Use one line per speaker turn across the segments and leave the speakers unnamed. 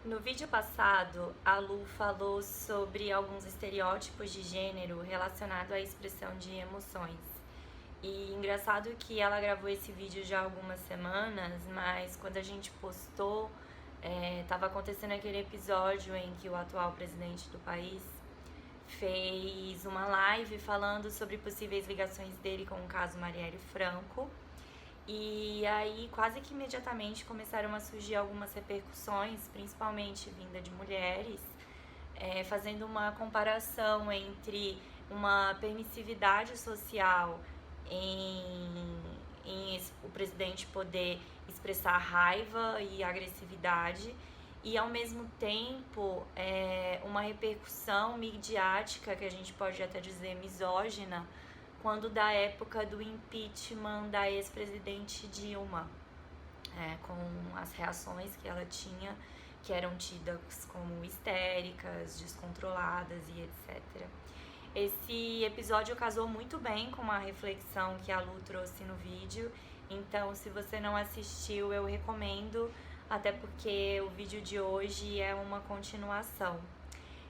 No vídeo passado, a Lu falou sobre alguns estereótipos de gênero relacionados à expressão de emoções. E engraçado que ela gravou esse vídeo já há algumas semanas, mas quando a gente postou, estava acontecendo aquele episódio em que o atual presidente do país fez uma live falando sobre possíveis ligações dele com o caso Marielle Franco. E aí, quase que imediatamente começaram a surgir algumas repercussões, principalmente vinda de mulheres, fazendo uma comparação entre uma permissividade social em o presidente poder expressar raiva e agressividade e, ao mesmo tempo, uma repercussão midiática, que a gente pode até dizer misógina, quando da época do impeachment da ex-presidente Dilma, com as reações que ela tinha, que eram tidas como histéricas, descontroladas e etc. Esse episódio casou muito bem com uma reflexão que a Lu trouxe no vídeo, então se você não assistiu, eu recomendo, até porque o vídeo de hoje é uma continuação.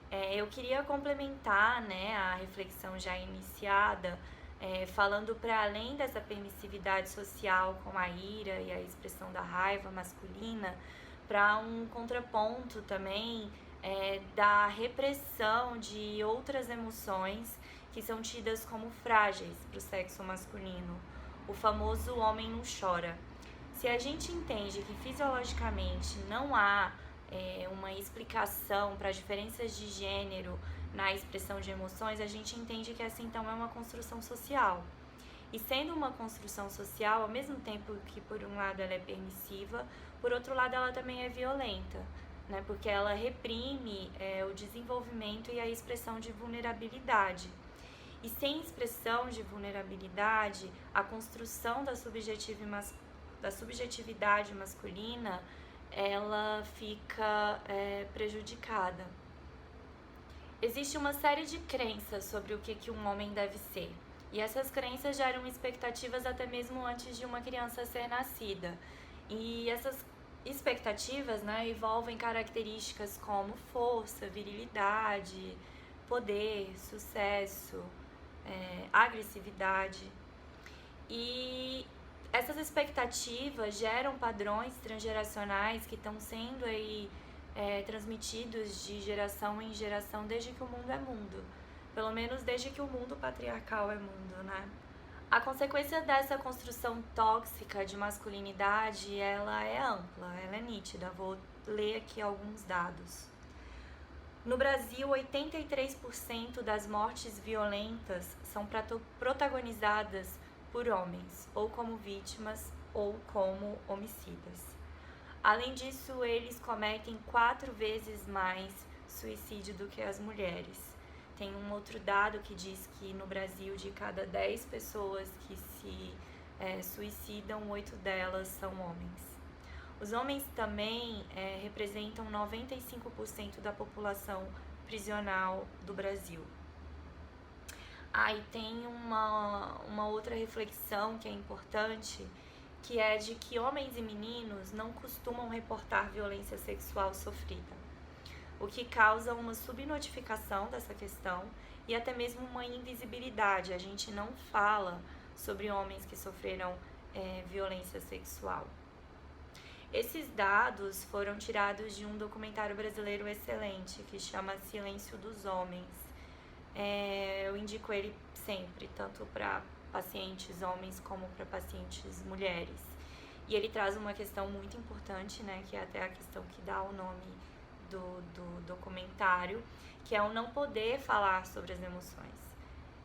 Eu queria complementar, a reflexão já iniciada, falando para além dessa permissividade social com a ira e a expressão da raiva masculina, para um contraponto também da repressão de outras emoções que são tidas como frágeis para o sexo masculino, o famoso homem não chora. Se a gente entende que fisiologicamente não há uma explicação para diferenças de gênero na expressão de emoções, a gente entende que essa então é uma construção social. E sendo uma construção social, ao mesmo tempo que por um lado ela é permissiva, por outro lado ela também é violenta, porque ela reprime o desenvolvimento e a expressão de vulnerabilidade. E sem expressão de vulnerabilidade, a construção da subjetividade masculina, ela fica prejudicada. Existe uma série de crenças sobre o que um homem deve ser. E essas crenças geram expectativas até mesmo antes de uma criança ser nascida. E essas expectativas, envolvem características como força, virilidade, poder, sucesso, agressividade. E essas expectativas geram padrões transgeracionais que estão sendo aí transmitidos de geração em geração desde que o mundo é mundo. Pelo menos desde que o mundo patriarcal é mundo, A consequência dessa construção tóxica de masculinidade, ela é ampla, ela é nítida. Vou ler aqui alguns dados. No Brasil, 83% das mortes violentas são protagonizadas por homens, ou como vítimas, ou como homicidas. Além disso, eles cometem 4 vezes mais suicídio do que as mulheres. Tem um outro dado que diz que no Brasil, de cada 10 pessoas que se suicidam, 8 delas são homens. Os homens também representam 95% da população prisional do Brasil. E tem uma outra reflexão que é importante, que é de que homens e meninos não costumam reportar violência sexual sofrida, o que causa uma subnotificação dessa questão e até mesmo uma invisibilidade. A gente não fala sobre homens que sofreram violência sexual. Esses dados foram tirados de um documentário brasileiro excelente que chama Silêncio dos Homens. Eu indico ele sempre, tanto para pacientes homens como para pacientes mulheres. E ele traz uma questão muito importante, que é até a questão que dá o nome do documentário, que é o não poder falar sobre as emoções.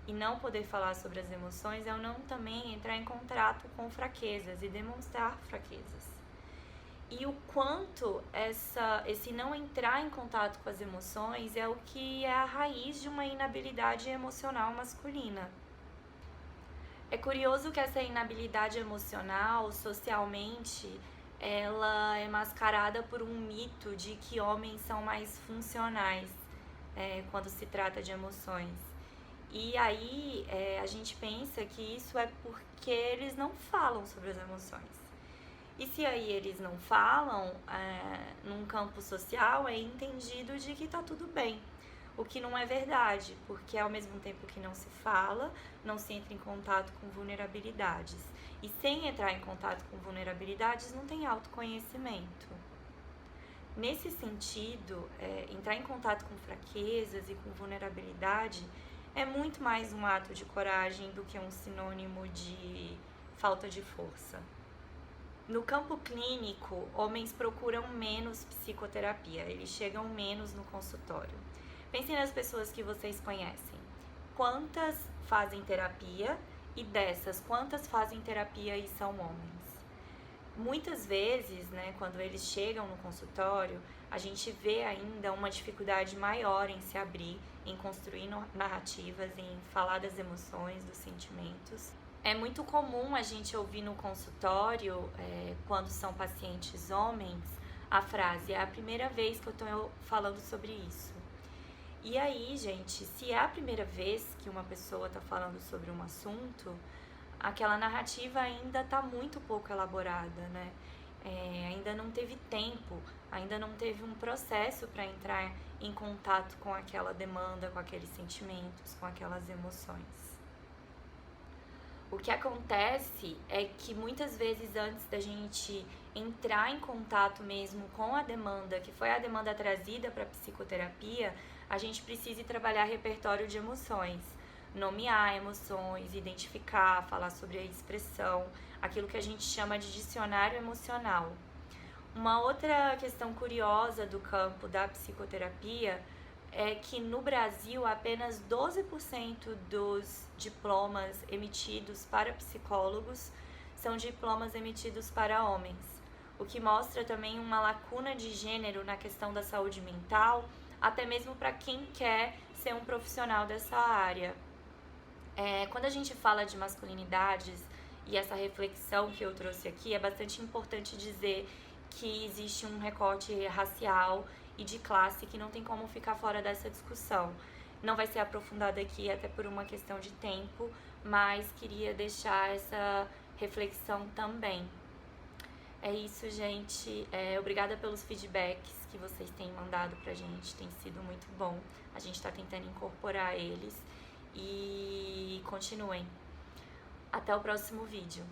E não poder falar sobre as emoções é o não também entrar em contato com fraquezas e demonstrar fraquezas. E o quanto esse não entrar em contato com as emoções é o que é a raiz de uma inabilidade emocional masculina. É curioso que essa inabilidade emocional, socialmente, ela é mascarada por um mito de que homens são mais funcionais quando se trata de emoções. E aí a gente pensa que isso é porque eles não falam sobre as emoções. E se aí eles não falam, num campo social é entendido de que tá tudo bem. O que não é verdade, porque ao mesmo tempo que não se fala, não se entra em contato com vulnerabilidades. E sem entrar em contato com vulnerabilidades, não tem autoconhecimento. Nesse sentido, entrar em contato com fraquezas e com vulnerabilidade é muito mais um ato de coragem do que um sinônimo de falta de força. No campo clínico, homens procuram menos psicoterapia, eles chegam menos no consultório. Pensem nas pessoas que vocês conhecem. Quantas fazem terapia e dessas, quantas fazem terapia e são homens? Muitas vezes, né, quando eles chegam no consultório, a gente vê ainda uma dificuldade maior em se abrir, em construir narrativas, em falar das emoções, dos sentimentos. É muito comum a gente ouvir no consultório, quando são pacientes homens, a frase: é a primeira vez que eu estou falando sobre isso. E aí, gente, se é a primeira vez que uma pessoa está falando sobre um assunto, aquela narrativa ainda está muito pouco elaborada, né? Ainda não teve tempo, ainda não teve um processo para entrar em contato com aquela demanda, com aqueles sentimentos, com aquelas emoções. O que acontece é que muitas vezes antes da gente entrar em contato mesmo com a demanda, que foi a demanda trazida para a psicoterapia, a gente precisa trabalhar repertório de emoções, nomear emoções, identificar, falar sobre a expressão, aquilo que a gente chama de dicionário emocional. Uma outra questão curiosa do campo da psicoterapia é que no Brasil apenas 12% dos diplomas emitidos para psicólogos são diplomas emitidos para homens, o que mostra também uma lacuna de gênero na questão da saúde mental, até mesmo para quem quer ser um profissional dessa área. Quando a gente fala de masculinidades e essa reflexão que eu trouxe aqui, é bastante importante dizer que existe um recorte racial e de classe que não tem como ficar fora dessa discussão. Não vai ser aprofundada aqui até por uma questão de tempo, mas queria deixar essa reflexão também. É isso, gente. Obrigada pelos feedbacks que vocês têm mandado pra gente, tem sido muito bom. A gente tá tentando incorporar eles e continuem. Até o próximo vídeo.